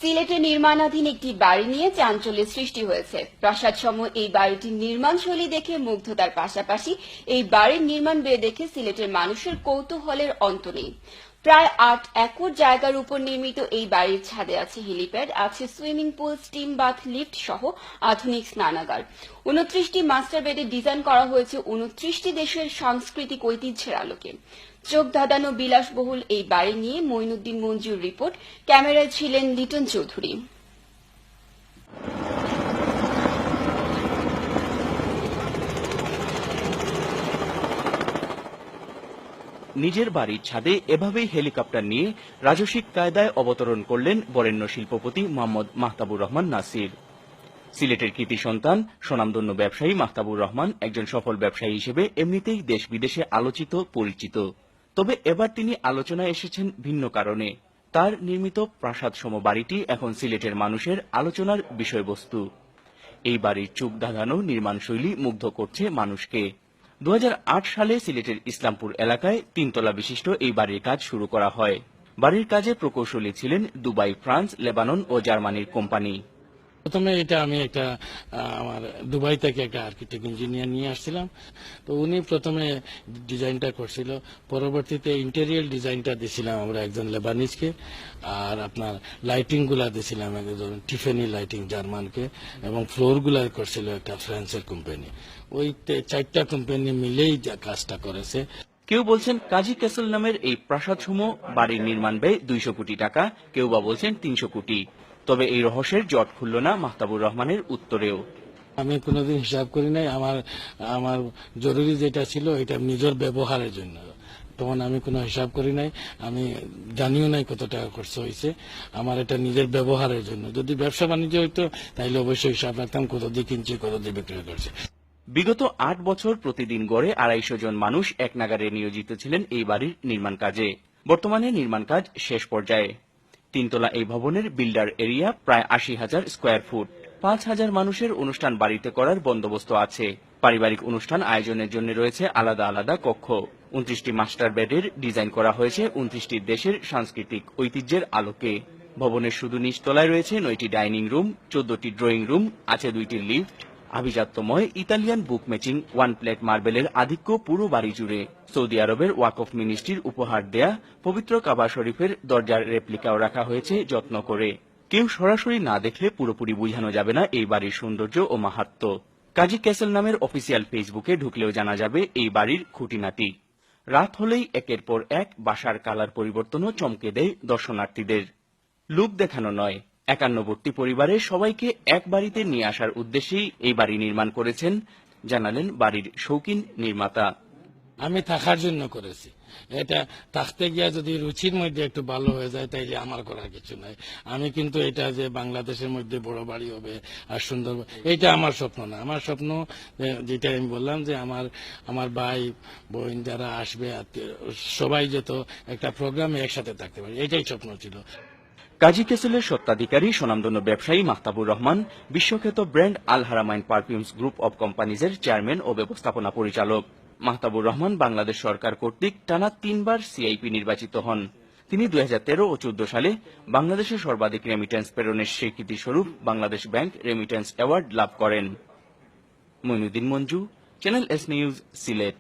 সিলেটে নির্মাণাধীন একটি বাড়ি নিয়ে চাঞ্চল্যের সৃষ্টি হয়েছে। প্রাসাদসম এই বাড়িটির নির্মাণশৈলী দেখে মুগ্ধতার পাশাপাশি এই বাড়ির নির্মাণ ব্যয় দেখে সিলেটের মানুষের কৌতূহলের অন্ত নেই। প্রায় ৮ একর জায়গার উপর নির্মিত এই বাড়ির ছাদে আছে হেলিপ্যাড, আছে swimming pool, steam bath, lift সহ আধুনিক স্নানাগার। ২৯টি মাস্টার বেডে ডিজাইন করা হয়েছে ২৯টি দেশের সাংস্কৃতিক ঐতিহ্যের আলোকে। চোখ ধাঁধানো বিলাসবহুল এই বাড়ি নিয়ে মঈনুদ্দিন মঞ্জুর রিপোর্ট। ক্যামেরায় ছিলেন লিটন চৌধুরী। নিজের বাড়ির ছাদে এভাবেই হেলিকপ্টার নিয়ে রাজসিক কায়দায় অবতরণ করলেন বরেণ্য শিল্পপতি মোহাম্মদ মাহতাবুর রহমান নাসির। সিলেটের কৃতি সন্তান, স্বনামধন্য ব্যবসায়ী মাহতাবুর রহমান একজন সফল ব্যবসায়ী হিসেবে এমনিতেই দেশ বিদেশে আলোচিত, পরিচিত। তবে এবার তিনি আলোচনায় এসেছেন ভিন্ন কারণে। তার নির্মিত প্রাসাদসম বাড়িটি এখন সিলেটের মানুষের আলোচনার বিষয়বস্তু। এই বাড়ির চোখ ধাঁধানো নির্মাণশৈলী মুগ্ধ করছে মানুষকে। ২০০৮ সালে সিলেটের ইসলামপুর এলাকায় ৩ তলা বিশিষ্ট এই বাড়ির কাজ শুরু করা হয়। বাড়ির কাজে প্রকৌশলী ছিলেন দুবাই, ফ্রান্স, লেবানন ও জার্মানির কোম্পানি। প্রথমে এটা আমি আমার দুবাই থেকে একটা আর্কিটেক্ট ইঞ্জিনিয়ার নিয়ে আসছিলাম। তো উনি প্রথমে ডিজাইনটা করছিল, পরবর্তীতে ইন্টেরিয়ার ডিজাইনটা দিয়েছিলাম আমরা একজন লেবানিজকে, আর আপনার লাইটিং গুলা দিয়েছিলাম একজন টিফেনি লাইটিং জার্মানকে, এবং ফ্লোর গুলা করছিল একটা ফ্রান্সের কোম্পানি। ওই 4টা কোম্পানি মিলেই কাজটা করেছে। কেউ বলছেন কাজী ক্যাসেল নামের এই প্রাসাদসমূহ বাড়ির নির্মাণ ব্যয় 200 কোটি টাকা, কেউ বা বলছেন 300 কোটি। তবে এই রহস্যের জট খুলল না মাহতাবুর রহমানের উত্তরেও। আমি কোনোদিন হিসাব করি নাই। আমার জরুরি যেটা ছিল এটা নিজের ব্যবহারের জন্য, তখন আমি কোনো হিসাব করি নাই। আমি জানিও নাই কত টাকা খরচ হয়েছে। আমার এটা নিজের ব্যবহারের জন্য। যদি ব্যবসা বাণিজ্য হইতো তাহলে অবশ্যই হিসাব রাখতাম কত দিয়ে কিনছে, কত দিয়ে বিক্রয় করছে। বিগত 8 বছর প্রতিদিন গড়ে 250 জন মানুষ এক নাগারে নিয়োজিত ছিলেন এই বাড়ির নির্মাণ কাজে। বর্তমানে নির্মাণ কাজ শেষ পর্যায়ে। 3 তলা এই ভবনের বিল্ডার এরিয়া প্রায় 80,000 স্কয়ার ফুট। 5,000 মানুষের অনুষ্ঠান বাড়িতে করার বন্দোবস্ত আছে। পারিবারিক অনুষ্ঠান আয়োজনের জন্য রয়েছে আলাদা আলাদা কক্ষ। 29টি মাস্টার বেডের ডিজাইন করা হয়েছে 29টি দেশের সাংস্কৃতিক ঐতিহ্যের আলোকে। ভবনের শুধু নিচতলায় রয়েছে 9টি ডাইনিং রুম, 14টি ড্রয়িং রুম, আছে 2টি লিফট। আভিজাত্যময় ইতালিয়ান বুক ম্যাচিং 1 প্লেট মার্বেলের আধিক্য পুরো বাড়ি জুড়ে। সৌদি আরবের ওয়াকফ মিনিস্ট্রির উপহার দেয়া পবিত্র কাবা শরীফের দরজার রেপ্লিকাও রাখা হয়েছে যত্ন করে। কেউ সরাসরি না দেখলে পুরোপুরি বোঝানো যাবে না এই বাড়ির সৌন্দর্য ও মাহাত্ম্য। কাজী ক্যাসেল নামের অফিসিয়াল ফেসবুকে ঢুকলেও জানা যাবে এই বাড়ির খুঁটিনাটি। রাত হলেই একের পর এক বাসার কালার পরিবর্তনও চমকে দেয় দর্শনার্থীদের। লুক দেখানো নয়, 51বর্তী পরিবারের সবাইকে এক বাড়িতে নিয়ে আসার উদ্দেশ্যেই এই বাড়ি নির্মাণ করেছেন, জানালেন বাড়ির শৌখিন নির্মাতা। আমি থাকার জন্য করেছি। এটা থাকতে গিয়া যদি রুচির মধ্যে একটু ভালো হয়ে যায় তাইলে আমার করার কিছু নাই। আমি কিন্তু এটা যে বাংলাদেশের মধ্যে বড় বাড়ি হবে আর সুন্দর, এটা আমার স্বপ্ন না। আমার স্বপ্ন যেটা আমি বললাম যে আমার ভাই বোন যারা আসবে সবাই যত একটা প্রোগ্রামে একসাথে থাকতে পারে, এটাই স্বপ্ন ছিল। কাজী ক্যাসেলের স্বত্বাধিকারী স্বনামধন্য ব্যবসায়ী মাহতাবুর রহমান বিশ্বখ্যাত brand Al Haramain perfumes group of কোম্পানিজের চেয়ারম্যান ও ব্যবস্থাপনা পরিচালক। মাহতাবুর রহমান বাংলাদেশ সরকার কর্তৃক টানা 3 বার সিআইপি নির্বাচিত হন। তিনি 2013 ও 14 সালে বাংলাদেশের সর্বাধিক রেমিটেন্স প্রেরণের স্বীকৃতি স্বরূপ বাংলাদেশ ব্যাংক রেমিটেন্স অ্যাওয়ার্ড লাভ করেন। Moinuddin Manju, channel S news, Sylhet.